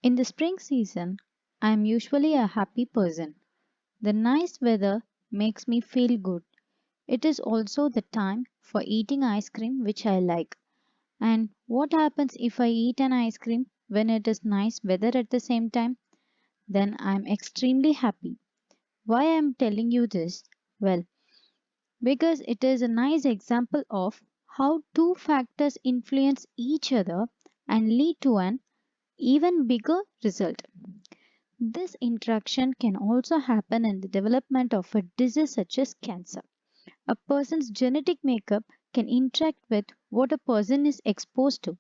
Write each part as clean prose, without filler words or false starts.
In the spring season, I am usually a happy person. The nice weather makes me feel good. It is also the time for eating ice cream, which I like. And what happens if I eat an ice cream when it is nice weather at the same time? Then I am extremely happy. Why I am telling you this? Well, because it is a nice example of how two factors influence each other and lead to an even bigger result. This interaction can also happen in the development of a disease such as cancer. A person's genetic makeup can interact with what a person is exposed to,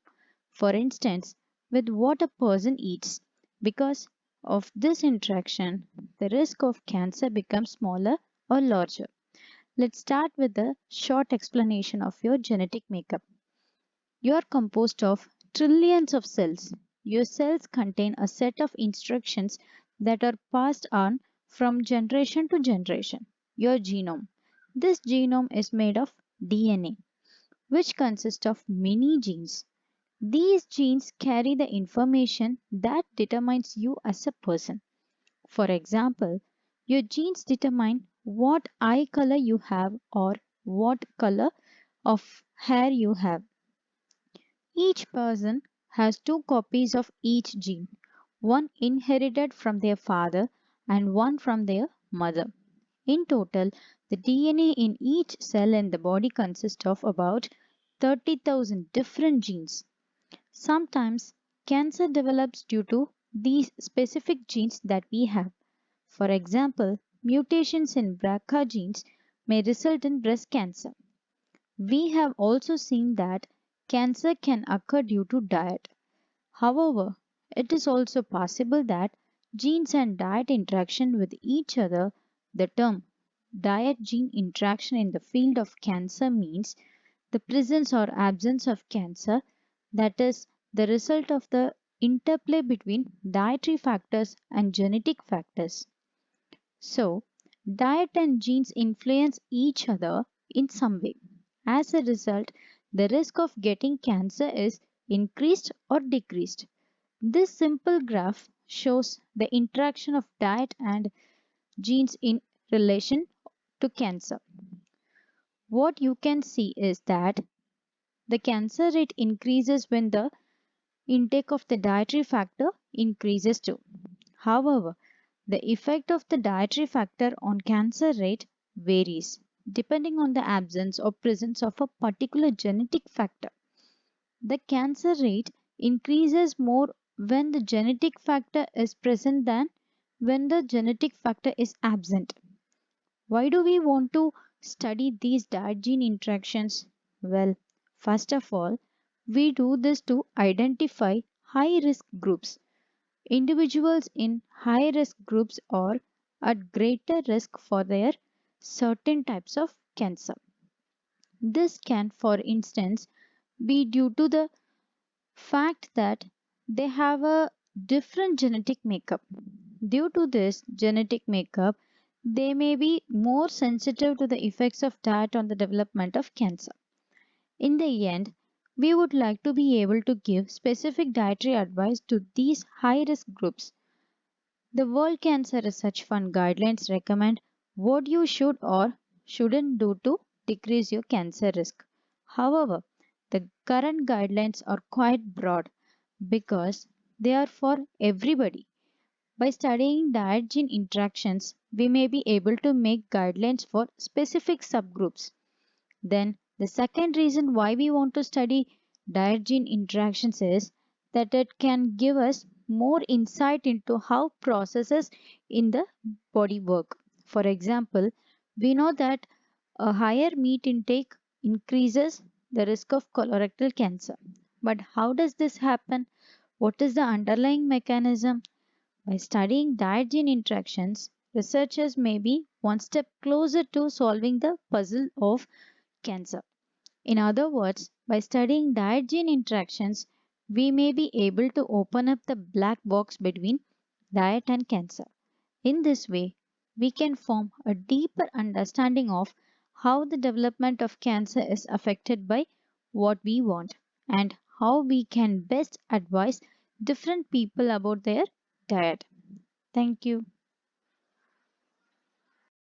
for instance, with what a person eats. Because of this interaction, the risk of cancer becomes smaller or larger. Let's start with a short explanation of your genetic makeup. You are composed of trillions of cells. Your cells contain a set of instructions that are passed on from generation to generation. Your genome. This genome is made of DNA, which consists of many genes. These genes carry the information that determines you as a person. For example, your genes determine what eye color you have or what color of hair you have. Each person has two copies of each gene, one inherited from their father and one from their mother. In total, the DNA in each cell in the body consists of about 30,000 different genes. Sometimes cancer develops due to these specific genes that we have. For example, mutations in BRCA genes may result in breast cancer. We have also seen that cancer can occur due to diet. However, it is also possible that genes and diet interaction with each other. The term diet gene interaction in the field of cancer means the presence or absence of cancer, that is, the result of the interplay between dietary factors and genetic factors. So, diet and genes influence each other in some way. As a result, the risk of getting cancer is increased or decreased. This simple graph shows the interaction of diet and genes in relation to cancer. What you can see is that the cancer rate increases when the intake of the dietary factor increases too. However, the effect of the dietary factor on cancer rate varies depending on the absence or presence of a particular genetic factor. The cancer rate increases more when the genetic factor is present than when the genetic factor is absent. Why do we want to study these diet gene interactions? Well, first of all, we do this to identify high risk groups. Individuals in high risk groups are at greater risk for their certain types of cancer. This can, for instance, be due to the fact that they have a different genetic makeup. Due to this genetic makeup, they may be more sensitive to the effects of diet on the development of cancer. In the end, we would like to be able to give specific dietary advice to these high risk groups. The World Cancer Research Fund guidelines recommend what you should or shouldn't do to decrease your cancer risk. However, the current guidelines are quite broad because they are for everybody. By studying diet gene interactions, we may be able to make guidelines for specific subgroups. Then, the second reason why we want to study diet gene interactions is that it can give us more insight into how processes in the body work. For example, we know that a higher meat intake increases the risk of colorectal cancer. But how does this happen? What is the underlying mechanism? By studying diet gene interactions, researchers may be one step closer to solving the puzzle of cancer. In other words, by studying diet gene interactions, we may be able to open up the black box between diet and cancer. In this way, we can form a deeper understanding of how the development of cancer is affected by what we want and how we can best advise different people about their diet. Thank you.